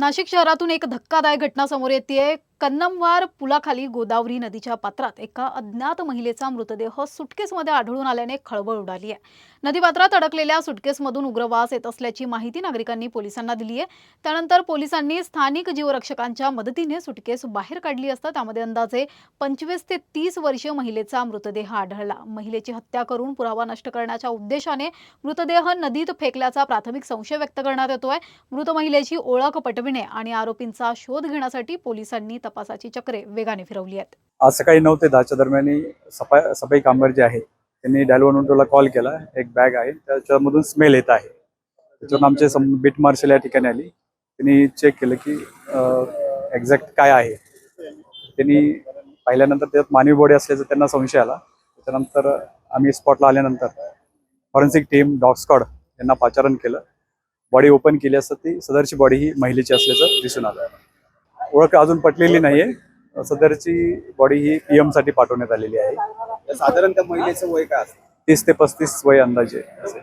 नाशिक शहरातून एक धक्कादायक घटना समोर येतेय। कन्नमवार पुलाखाली गोदावरी नदीच्या पात्रात एका अज्ञात महिलेचा मृतदेह सुटकेसमध्ये आढळून आल्याने खळबळ उडाली आहे। नदीपात्रात अडकलेल्या सुटकेसमधून उग्र वास येत असल्याची माहिती नागरिकांनी पोलिसांना दिली आहे। त्यानंतर पोलिसांनी स्थानिक जीवरक्षकांच्या मदतीने सुटकेस बाहेर काढली असता त्यामध्ये अंदाजे 25 ते 30 वर्षीय महिलेचा मृतदेह आढळला। महिलेची हत्या करून पुरावा नष्ट करण्याच्या उद्देशाने मृतदेह नदीत फेकल्याचा प्राथमिक संशय व्यक्त करण्यात येतोय। मृत महिलेची ओळख पटविणे आणि आरोपींचा शोध घेण्यासाठी पोलिसांनी तपासाची चक्रे वेगाने फिरवली आहेत। आज सकाळी 9 ते 10च्या दरम्यान सफाई कामगार जे आहे त्यांनी डायल 112ला कॉल केला। एक बॅग आहे त्याच्यामधून स्मेल येत आहे। त्याच्यावरून आमचे बीट मार्शल या ठिकाणी आली। त्यांनी चेक केलं की एक्झॅक्ट काय आहे। त्यांनी पाहिल्यानंतर त्यात मानवी बॉडी असल्याचं त्यांना संशय आला। त्याच्यानंतर आम्ही स्पॉटला आल्यानंतर फॉरेन्सिक टीम डॉग स्क्वॉड यांना पाचारण केलं। बॉडी ओपन केली असता ती सदरची बॉडी ही महिलेची असल्याचं दिसून आलं। ओळख अजून पटलेली नाहीये। सदरची बॉडी ही पीएम साठी पाठवण्यात आलेली आहे। साधारणतः महिलेचं वय काय असतं? 30 ते 35 वय अंदाजे असेल।